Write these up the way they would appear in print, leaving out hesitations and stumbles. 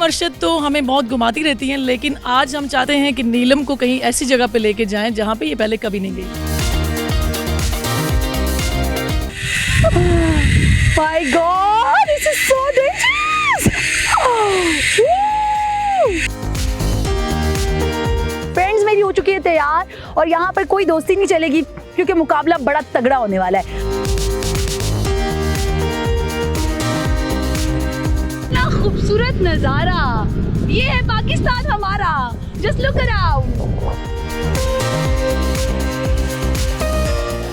अरशद तो हमें बहुत घुमाती रहती हैं, लेकिन आज हम चाहते हैं कि नीलम को कहीं ऐसी जगह पे लेके जाएं जहाँ पे ये पहले कभी नहीं गई। My God, this is so dangerous! Friends मेरी हो चुकी है तैयार और यहाँ पर कोई दोस्ती नहीं चलेगी क्योंकि मुकाबला बड़ा तगड़ा होने वाला है। इतना खूबसूरत नजारा, ये है पाकिस्तान हमारा। Just look around.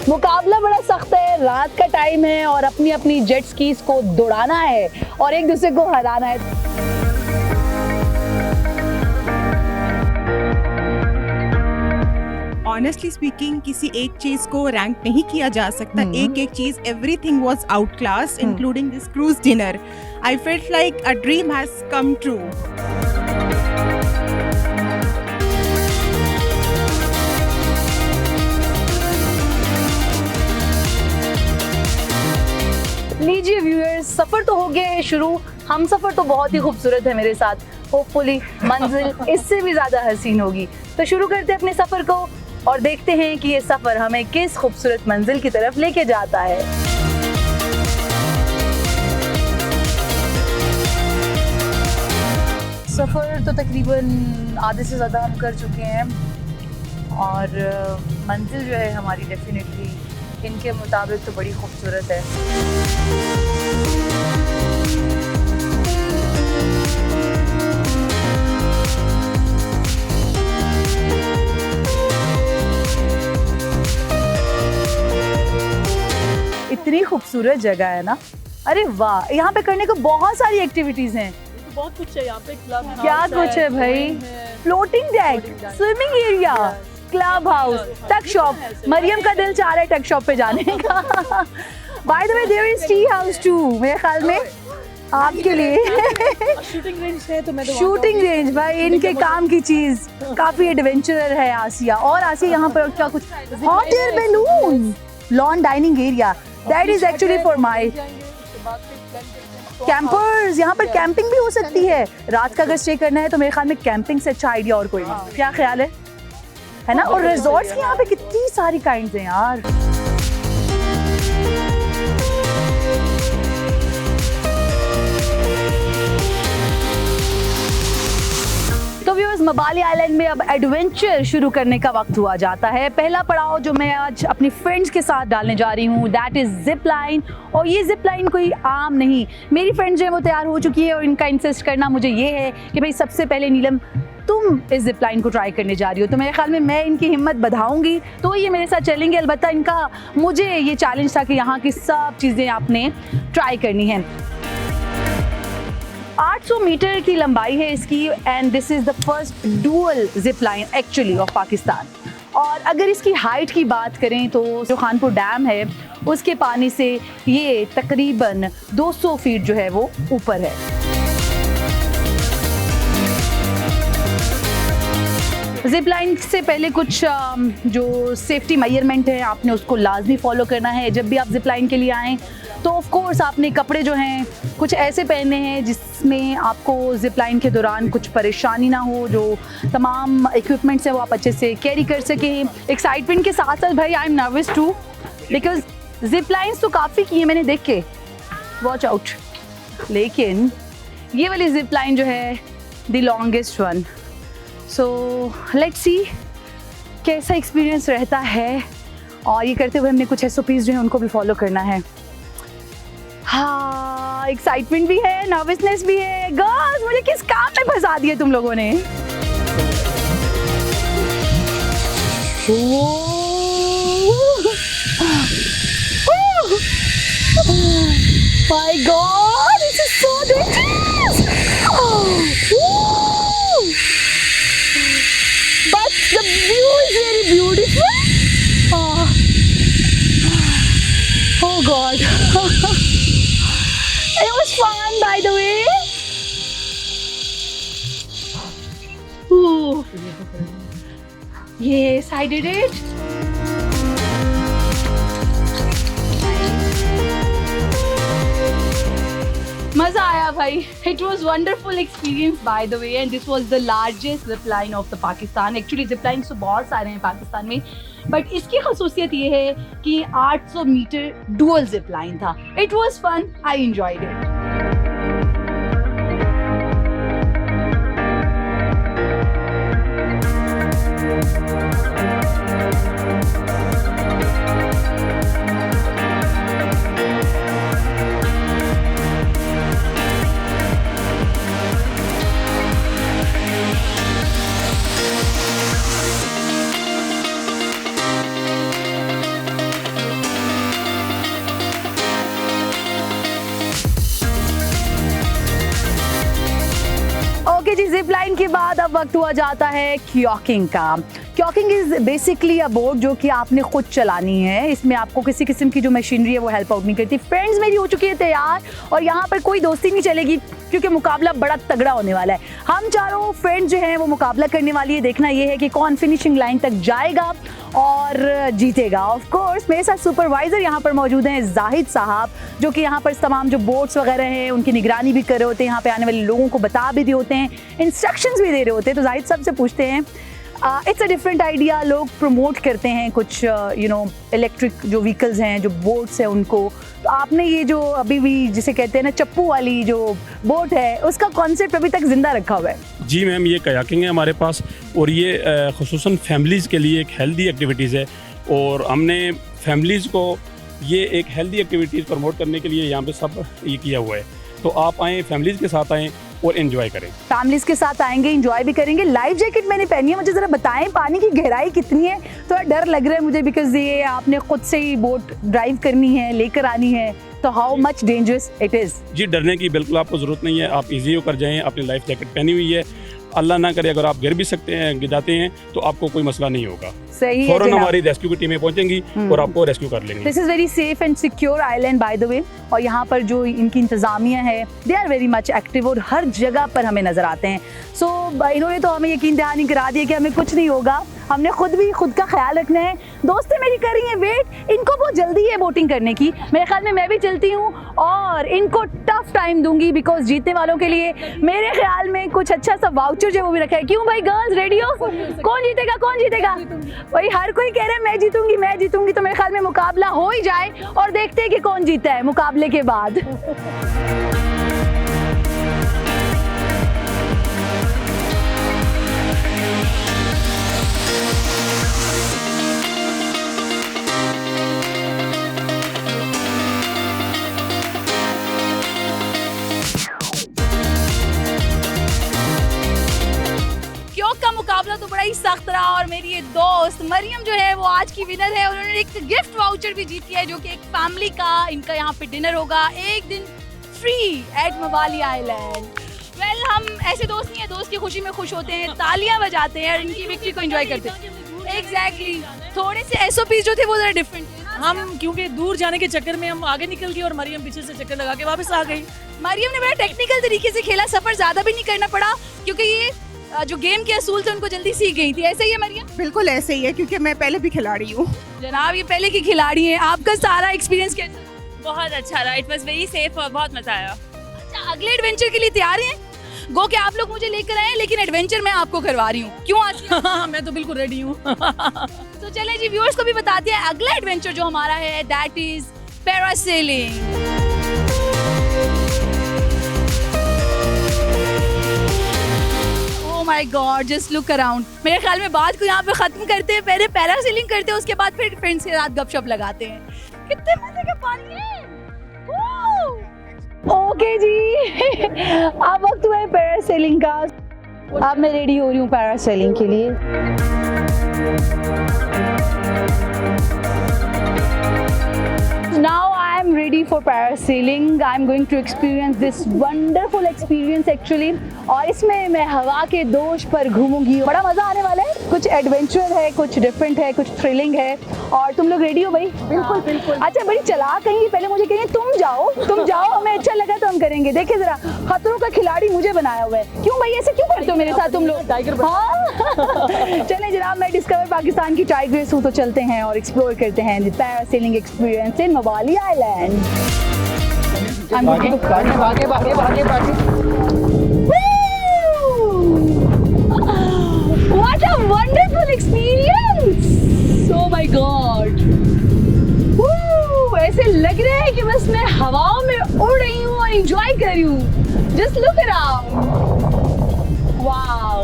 मुकाबला बड़ा सख्त है, रात का टाइम है और अपनी अपनी जेट स्कीज को दौड़ाना है और एक दूसरे को हराना है। ऑनेस्टली स्पीकिंग किसी एक चीज को रैंक नहीं किया जा सकता। एक एक चीज, everything was out class including this cruise dinner. I felt like a dream has come true. लीजिए व्यूअर्स, सफर तो हो गया है शुरू। हम सफर तो बहुत ही खूबसूरत है मेरे साथ। होपफुली मंजिल इससे भी ज्यादा हसीन होगी। तो शुरू करते हैं अपने सफर को और देखते हैं कि ये सफर हमें किस खूबसूरत मंजिल की तरफ लेके जाता है। सफर तो तकरीबन आधे से ज्यादा हम कर चुके हैं और मंजिल जो है हमारी डेफिनेटली इनके मुताबिक तो बड़ी खूबसूरत है। इतनी खूबसूरत जगह है ना। अरे वाह, यहाँ पे करने को बहुत सारी एक्टिविटीज हैं। तो बहुत कुछ है यहाँ पे, क्लब हाउस क्या कुछ है भाई? Floating deck, swimming area, club house, टक शॉप। मरियम का दिल चाह रहा है टक शॉप पे जाने का। By the way there is tea house too, मेरे ख्याल में आपके लिए। शूटिंग रेंज है तो मैं तो शूटिंग रेंज भाई इनके काम की चीज। काफी एडवेंचरर है आसिया। और आसिया यहाँ पर क्या कुछ, hot air balloon, lawn dining area, that is actually for my campers. यहाँ पर कैंपिंग भी हो सकती है। रात का अगर स्टे करना है तो मेरे ख्याल में कैंपिंग से अच्छा आइडिया और कोई नहीं। क्या ख्याल है ना? और रिजॉर्ट्स की यहाँ पे कितनी सारी काइंड्स हैं यार। तो व्यूअर्स, मबाली आइलैंड में अब एडवेंचर शुरू करने का वक्त हुआ जाता है। पहला पड़ाव जो मैं आज अपनी फ्रेंड्स के साथ डालने जा रही हूँ दैट इज जिप लाइन। और ये जिप लाइन कोई आम नहीं, मेरी फ्रेंड जो है वो तैयार हो चुकी है और इनका इंसिस्ट करना मुझे ये है कि भाई सबसे पहले नीलम तुम इस जिप लाइन को ट्राई करने जा रही हो। तो मेरे ख्याल में मैं इनकी हिम्मत बढ़ाऊंगी तो ये मेरे साथ चलेंगे। अलबत्ता इनका मुझे ये चैलेंज था कि यहाँ की सब चीज़ें आपने ट्राई करनी है। 800 मीटर की लंबाई है इसकी and this is the first dual zip line actually of Pakistan. और अगर इसकी हाइट की बात करें तो जो खानपुर डैम है उसके पानी से ये तकरीबन 200 फीट जो है वो ऊपर है। जिप लाइन से पहले कुछ जो सेफ्टी मेजरमेंट है आपने उसको लाजमी फॉलो करना है। जब भी आप जिप लाइन के लिए आएँ तो ऑफ कोर्स आपने कपड़े जो हैं कुछ ऐसे पहनने हैं जिसमें आपको जिप लाइन के दौरान कुछ परेशानी ना हो। जो तमाम इक्विपमेंट्स हैं वो आप अच्छे से कैरी कर सकें। एक्साइटमेंट के साथ साथ भाई I am nervous too because zip lines तो काफ़ी की है मैंने देख के, वॉच आउट। लेकिन ये वाली जिप लाइन जो है the longest one. So let's see कैसा एक्सपीरियंस रहता है। और ये करते हुए हमने कुछ SOPs जो हैं उनको भी फॉलो करना है। हाँ, एक्साइटमेंट भी है, नर्वसनेस भी है। गर्ल्स, मुझे किस काम में फंसा दिया तुम लोगों ने? My God, this is so dangerous. But the view is very beautiful. Oh God. It was fun, by the way. Ooh. Yes, I did it. मजा आया भाई, it was wonderful experience by the way, and this was the largest zip line of the Pakistan. Actually zip lines तो बहुत सारे हैं पाकिस्तान में, but इसकी खासियत ये है कि 800 मीटर डुअल जिप लाइन था. It was fun, I enjoyed it. Okay जी, जिप लाइन के बाद अब वक्त हुआ जाता है क्योकिंग का. Kayaking is basically a boat जो कि आपने खुद चलानी है. इसमें आपको किसी किस्म की जो मशीनरी है वो हेल्प आउट नहीं करती. फ्रेंड्स मेरी हो चुकी है तैयार और यहाँ पर कोई दोस्ती नहीं चलेगी क्योंकि मुकाबला बड़ा तगड़ा होने वाला है. हम चारों फ्रेंड्स जो हैं वो मुकाबला करने वाली है. देखना ये है कि कौन फिनिशिंग लाइन तक जाएगा और जीतेगा. ऑफ कोर्स मेरे साथ सुपरवाइजर यहाँ पर मौजूद हैं, जाहिद साहब, जो कि यहाँ पर तमाम जो बोट्स वगैरह हैं उनकी निगरानी भी कर रहे होते हैं, यहाँ पे आने वाले लोगों को बता भी रहे होते हैं, इंस्ट्रक्शंस भी दे रहे होते हैं. तो जाहिद साहब से पूछते हैं, इट्स अ डिफरेंट आइडिया. लोग प्रमोट करते हैं कुछ इलेक्ट्रिक जो व्हीकल्स हैं, जो बोट्स हैं उनको. तो आपने ये जो अभी भी जिसे कहते हैं ना चप्पू वाली जो बोट है, उसका कॉन्सेप्ट अभी तक जिंदा रखा हुआ है. जी मैम, ये कयाकिंग है हमारे पास और ये खुसूसन फैमिलीज़ के लिए एक हेल्दी एक्टिविटीज़ है और हमने फैमिलीज़ को ये एक हेल्दी एक्टिविटीज़ प्रमोट करने के लिए यहाँ पे सब ये किया हुआ है. तो आप आएँ, फैमिलीज़ के साथ आएँ और एंजॉय करें. फैमिलीज के साथ आएंगे, एंजॉय भी करेंगे. लाइफ जैकेट मैंने पहनी है, मुझे ज़रा बताएं पानी की गहराई कितनी है. थोड़ा डर लग रहा है मुझे बिकॉज ये आपने खुद से ही बोट ड्राइव करनी है, लेकर आनी है. तो how much dangerous it is? जी, डरने की बिल्कुल आपको ज़रूरत नहीं है. आप इजी होकर जाएँ, अपनी लाइफ जैकेट पहनी हुई है. अल्लाह ना करे अगर आप गिर भी सकते हैं, गिर जाते हैं, तो आपको कोई मसला नहीं होगा. सही है. फौरन हमारी रेस्क्यू की टीमें पहुंचेंगी और आपको रेस्क्यू कर लेंगे. This is very safe and secure island by the way. और यहाँ पर जो इनकी इंतज़ामिया है, they are very much active और हर जगह पर हमें नज़र आते हैं. सो इन्होंने तो हमें यकीन दहानी करा दिया कि हमें कुछ नहीं होगा. हमने खुद भी खुद का ख्याल रखना है. दोस्तें मेरी कर रही हैं वेट, इनको बहुत जल्दी है बोटिंग करने की. मेरे ख्याल में मैं भी चलती हूँ और इनको टफ टाइम दूंगी बिकॉज जीतने वालों के लिए मेरे ख्याल में कुछ अच्छा सा वाउचर जो वो भी रखा है. क्यों भाई गर्ल्स, रेडी हो? कौन जीतेगा, कौन जीतेगा? भाई हर कोई कह रहा है मैं जीतूंगी, मैं जीतूंगी. तो मेरे ख्याल में मुकाबला हो ही जाए और देखते हैं कि कौन जीता है मुकाबले के बाद. मुकाबला तो बड़ा ही सख्त रहा और मेरी ये दोस्त मरियम जो है वो आज की विनर है. उन्होंने एक गिफ्ट वाउचर भी जीती है जो कि एक फैमिली का इनका यहाँ पे डिनर होगा, एक दिन फ्री एट मवाली आइलैंड. वेल, हम ऐसे दोस्त नहीं है, दोस्त की खुशी में खुश होते हैं, तालियां बजाते हैं और इनकी विक्ट्री को एंजॉय करते हैं. एग्जैक्टली. थोड़े से SOPs जो थे वो जरा डिफरेंट थे. हम क्योंकि दूर जाने के चक्कर में हम आगे निकल गए और मरियम पीछे से चक्कर लगा के वापस आ गई. मरियम ने बड़ा टेक्निकल तरीके से खेला, सफर ज्यादा भी नहीं करना पड़ा क्योंकि ये जो गेम के असूल थे उनको जल्दी सीख गई थी. ऐसे ही है मरियम? बिल्कुल ऐसे ही है क्योंकि मैं पहले भी खिलाड़ी हूँ. जनाब ये पहले की खिलाड़ी हैं. आपका सारा एक्सपीरियंस कैसा? बहुत अच्छा रहा. इट वाज वेरी सेफ और बहुत मजा आया. अच्छा, अगले एडवेंचर के लिए तैयार हैं? गो के आप लोग मुझे लेकर आए लेकिन एडवेंचर मैं आपको करवा रही हूँ. क्यों आज? मैं तो बिल्कुल रेडी हूँ. तो चलें जी, व्यूअर्स को भी बताते हैं अगला एडवेंचर जो हमारा है that is parasailing. My God, just look around. मेरे ख्याल में बात को यहाँ पे खत्म करते हैं, पहले पैरासेलिंग करते हैं, उसके बाद फिर फ्रेंड्स के साथ गपशप लगाते हैं. कितने मजे का पानी है. ओके जी, अब वक्त हुआ है पैरासेलिंग का. अब मैं रेडी हो रही हूँ पैरासेलिंग के लिए. Now I am ready for parasailing. I am going to experience this wonderful experience actually. और इसमें मैं हवा के दोष पर घूमूंगी. बड़ा मजा आने वाला है. कुछ एडवेंचर है, कुछ डिफरेंट है, कुछ थ्रिलिंग है. और तुम लोग रेडी हो भाई? बिल्कुल बिल्कुल. अच्छा, बड़ी चालाक कहेंगी, पहले मुझे कहेंगे तुम जाओ, हमें अच्छा लगा तो हम करेंगे. देखिए जरा, खतरों का खिलाड़ी मुझे बनाया हुआ है. क्यों भाई ऐसे क्यों करते हो मेरे साथ तुम लोग? टाइगर. हाँ. चले जनाब, मैं डिस्कवर पाकिस्तान की टाइग्रेस हूँ, तो चलते हैं और एक्सप्लोर करते हैं द पैरासेलिंग एक्सपीरियंस इन मवाली आइलैंड. I'm looking. भागे। What a wonderful experience! Oh my God! Woo! ऐसे लग रहा है कि बस मैं हवाओं में उड़ रही हूँ और enjoy कर रही हूँ. Just look around. Wow!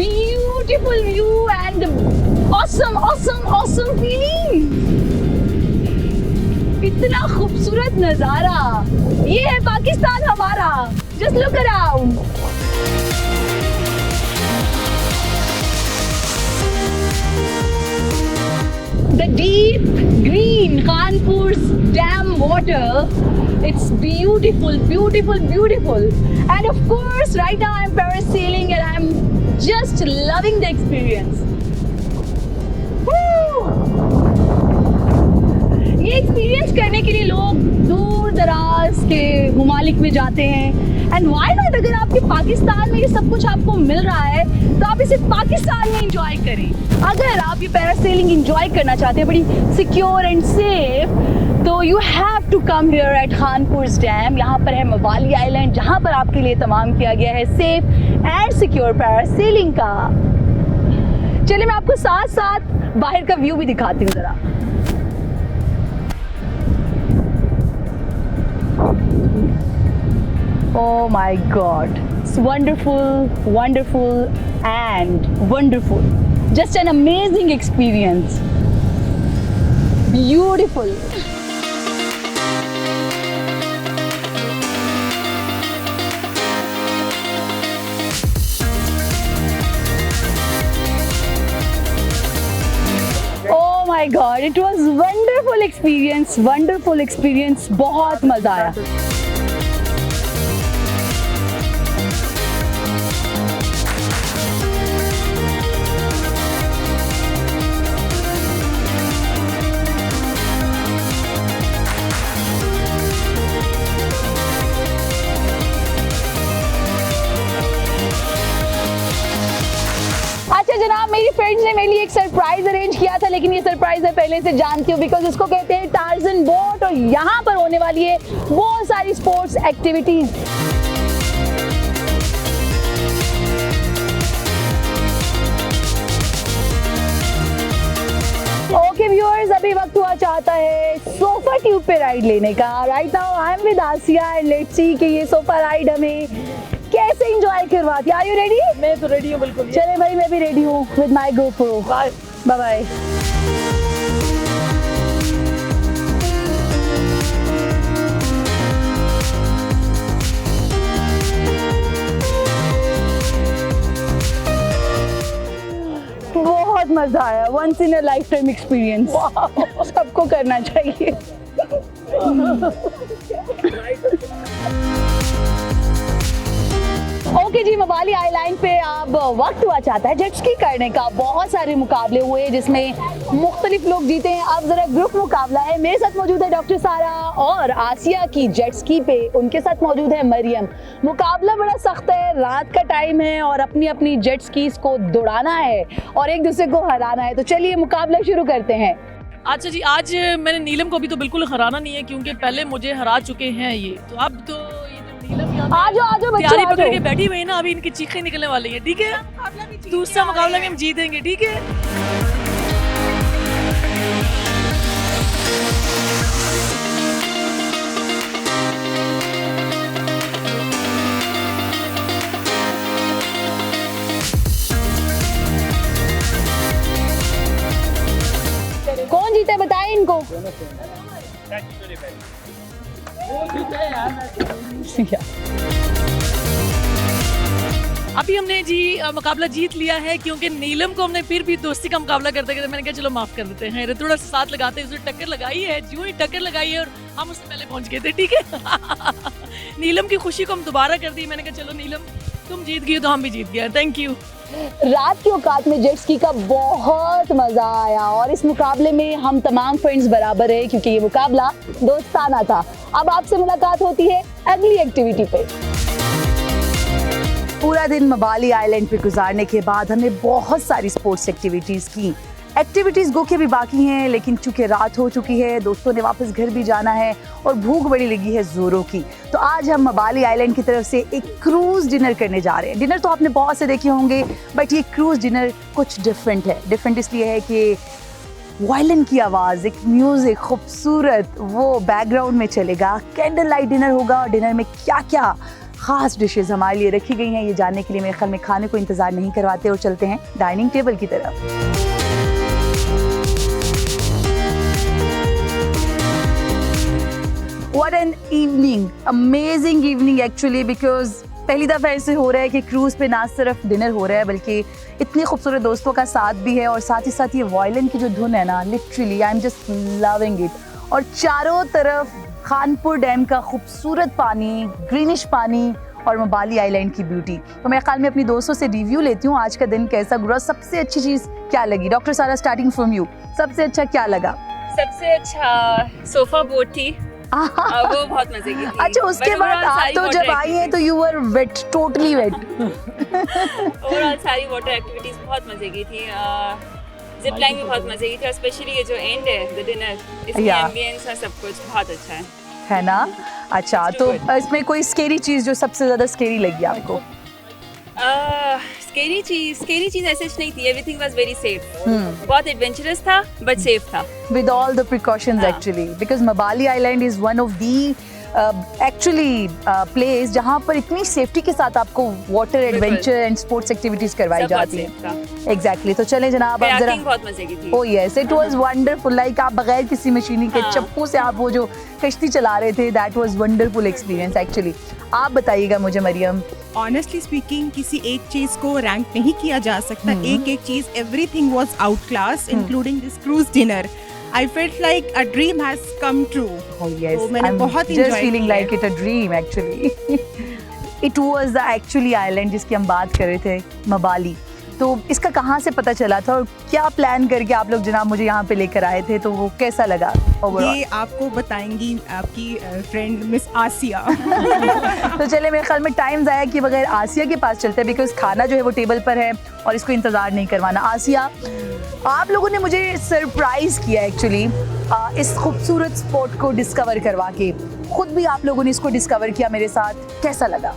Beautiful view and awesome feeling. इतना खूबसूरत नजारा. ये है पाकिस्तान हमारा. Just look around. The deep green Khanpur's dam water, it's beautiful. And of course, right now I'm parasailing and I'm just loving the experience. Woo! ये experience करने के लिए लोग दूर दराज के ममालिक में जाते हैं. एंड व्हाई नॉट, अगर आपके पाकिस्तान में ये सब कुछ आपको मिल रहा है तो आप इसे पाकिस्तान में एंजॉय करें. अगर आप ये पैरासेलिंग एंजॉय करना चाहते हैं बड़ी सिक्योर एंड सेफ, तो you have to come here at खानपुर्स डैम. यहाँ पर है मवाली आइलैंड, जहाँ पर आपके लिए तमाम किया गया है सेफ एंड सिक्योर पैरासेलिंग का. चलिए मैं आपको साथ साथ बाहर का व्यू भी दिखाती हूँ जरा. Oh my God, it's wonderful and wonderful. Just an amazing experience. Beautiful. Oh my God, it was wonderful experience. बहुत मजा आया. जनाब, मेरी फ्रेंड्स ने मेरे लिए एक सरप्राइज अरेंज किया था, लेकिन ये सरप्राइज मैं पहले से जानती हूँ बिकॉज इसको कहते हैं टार्जन बोट और यहाँ पर होने वाली है बहुत सारी स्पोर्ट्स एक्टिविटीज. ओके व्यूअर्स, अभी वक्त हुआ चाहता है सोफा ट्यूब पे राइड लेने का. Right now I am with Aasia and let's see कि ये सोफा राइड हमें कैसे एंजॉय करवाती है. Are you ready? मैं तो रेडी हूँ बिल्कुल. चले भाई, मैं भी रेडी हूँ with my GoPro. Bye bye. बहुत मजा आया. Once in a life time experience. सबको करना चाहिए. ओके जी, मवाली आइलैंड पे अब वक्त हुआ चाहता है जेट स्की करने का. बहुत सारे मुकाबले हुए जिसमें मुख्तलिफ लोग जीते हैं. अब जरा ग्रुप मुकाबला है. मेरे साथ मौजूद है डॉक्टर सारा और आसिया की जेट स्की पे उनके साथ मौजूद है मरियम. मुकाबला बड़ा सख्त है, रात का टाइम है और अपनी अपनी जेट स्कीज को दौड़ाना है और एक दूसरे को हराना है. तो चलिए मुकाबला शुरू करते हैं. अच्छा जी, आज मैंने नीलम को अभी तो बिल्कुल हराना नहीं है क्योंकि पहले मुझे हरा चुके हैं ये. तो अब तो आ जाओ तैयारी पकड़ के बैठी हुई है ना, अभी इनकी चीखें निकलने वाली है. ठीक है, दूसरा मुकाबला भी हम जीतेंगे. ठीक है, कौन जीता है बताएं इनको. अभी हमने जी मुकाबला जीत लिया है क्योंकि नीलम को हमने फिर भी दोस्ती का मुकाबला करते करते मैंने कहा चलो माफ कर देते हैं. थोड़ा सा साथ लगाते हैं. उसने टक्कर लगाई है, जो ही टक्कर लगाई है और हम उससे पहले पहुंच गए थे. ठीक है. नीलम की खुशी को हम दोबारा कर दी. मैंने कहा चलो नीलम तुम जीत गई तो हम भी जीत गए. Thank you. रात की औकात में जेट स्की का बहुत मजा आया और इस मुकाबले में हम तमाम फ्रेंड्स बराबर है क्योंकि ये मुकाबला दोस्ताना था. अब आपसे मुलाकात होती है अगली एक्टिविटी पे. पूरा दिन मवाली आइलैंड पे गुजारने के बाद हमने बहुत सारी स्पोर्ट्स एक्टिविटीज की एक्टिविटीज़ गो के भी बाकी हैं, लेकिन चूंकि रात हो चुकी है, दोस्तों ने वापस घर भी जाना है और भूख बड़ी लगी है ज़ोरों की। तो आज हम मबाली आइलैंड की तरफ से एक क्रूज़ डिनर करने जा रहे हैं। डिनर तो आपने बहुत से देखे होंगे, बट ये क्रूज़ डिनर कुछ डिफरेंट है। डिफरेंट इसलिए है कि वायलिन की आवाज़, एक म्यूज़िक खूबसूरत वो बैकग्राउंड में चलेगा, कैंडल लाइट डिनर होगा। और डिनर में क्या क्या ख़ास डिशेज़ हमारे लिए रखी गई हैं, ये जानने के लिए मेरे ख्याल में खाने को इंतज़ार नहीं करवाते और चलते हैं डाइनिंग टेबल की तरफ। What an evening, amazing evening actually, because पहली दफ़ा ऐसे हो रहा है कि क्रूज़ पे ना सिर्फ डिनर हो रहा है बल्कि इतने खूबसूरत दोस्तों का साथ भी है, और साथ ही साथ ये वायलिन की जो धुन है ना, literally I am just loving it. और चारों तरफ खानपुर डैम का खूबसूरत पानी, ग्रीनिश पानी और मबाली आइलैंड की ब्यूटी। तो मैं ख्याल में अपनी दोस्तों से रिव्यू लेती हूँ आज का दिन कैसा गुजरा, सबसे अच्छी चीज़ क्या लगी। डॉक्टर सारा, स्टार्टिंग फ्रॉम यू, सबसे अच्छा क्या लगा? सबसे अच्छा सोफा बोट थी, वो बहुत मजे की थी। अच्छा, उसके But बाद overall आप सारी तो water जब आई हैं तो you were wet, totally wet. Overall सारी वाटर एक्टिविटीज बहुत मजे की थी। जिप लाइन भी बहुत मजे की थी, और स्पेशली ये जो एंड है द डिनर, इसकी Yeah. एम्बियंस और सब कुछ बहुत अच्छा है ना? अच्छा, It's तो too good. इसमें कोई स्केरी चीज़ जो सबसे ज़्यादा स्केरी लगी आपको? स्केरी चीज ऐसे नहीं थी, एवरीथिंग वाज वेरी सेफ। बहुत एडवेंचरस था बट सेफ था। With all the precautions हाँ. actually, because Mabali Island is one of the actually place जहाँ पर इतनी सेफ्टी के साथ आपको water adventure and sports activities करवाई सब बहुत जाती safe था। हैं। एग्जैक्टली, तो चले जनाब आप जरा। Kayaking बहुत मजे की थी। Oh yes, it was wonderful. Like आप बगैर किसी मशीनी के हाँ. चप्पू से आप वो जो कश्ती चला रहे थे, that was wonderful experience actually. आप बताइएगा मुझे मरियम। ऑनेस्टली स्पीकिंग किसी एक चीज को रैंक नहीं किया जा सकता। एक एक चीज, everything was out class, including this cruise dinner. I felt like a dream has come true. Oh yes, तो मैंने I'm बहुत just enjoy feeling किया है। like it a dream actually. It was the actually island जिसकी हम बात कर रहे थे, मबाली। तो इसका कहाँ से पता चला था और क्या प्लान करके आप लोग जनाब मुझे यहाँ पे लेकर आए थे, तो वो कैसा लगा overall? ये आपको बताएंगी आपकी फ्रेंड मिस आसिया। तो चले, मेरे ख्याल में टाइम ज़ाया कि बगैर आसिया के पास चलते हैं, बिकॉज खाना जो है वो टेबल पर है और इसको इंतज़ार नहीं करवाना। आसिया, आप लोगों ने मुझे सरप्राइज किया एक्चुअली इस खूबसूरत स्पॉट को डिस्कवर करवा के। खुद भी आप लोगों ने इसको डिस्कवर किया मेरे साथ, कैसा लगा?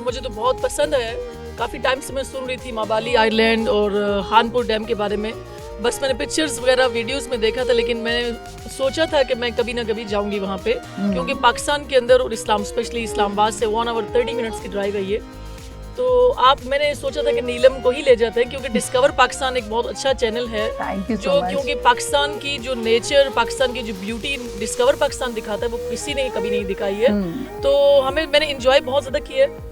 मुझे तो बहुत पसंद है। काफ़ी टाइम से मैं सुन रही थी मबाली आइलैंड और खानपुर डैम के बारे में। बस मैंने पिक्चर्स वगैरह वीडियोस में देखा था, लेकिन मैंने सोचा था कि मैं कभी ना कभी जाऊंगी वहाँ पे, क्योंकि पाकिस्तान के अंदर और स्पेशली इस्लामाबाद से 1 आवर 30 मिनट्स की ड्राइव है ये। तो मैंने सोचा था कि नीलम को ही ले जाते हैं, क्योंकि डिस्कवर पाकिस्तान एक बहुत अच्छा चैनल है थैंक यू जो सो मच। क्योंकि पाकिस्तान की जो नेचर, पाकिस्तान की जो ब्यूटी डिस्कवर पाकिस्तान दिखाता है, वो किसी ने कभी नहीं दिखाई है। तो मैंने एंजॉय बहुत ज़्यादा किया है।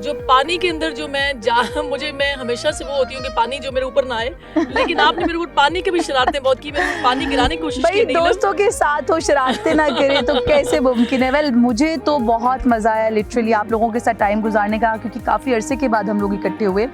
जो पानी के अंदर जो मैं हमेशा से वो होती हूँ कि पानी जो मेरे ऊपर ना आए, लेकिन आपने मेरे ऊपर पानी की भी शरारतें बहुत की, मेरे ऊपर पानी गिराने की कोशिश भाई की नीलम। दोस्तों के साथ हो, शरारतें ना करे तो कैसे मुमकिन है? वेल, मुझे तो बहुत मजा आया लिटरली आप लोगों के साथ टाइम गुजारने का, क्योंकि काफी अरसे के बाद हम लोग इकट्ठे हुए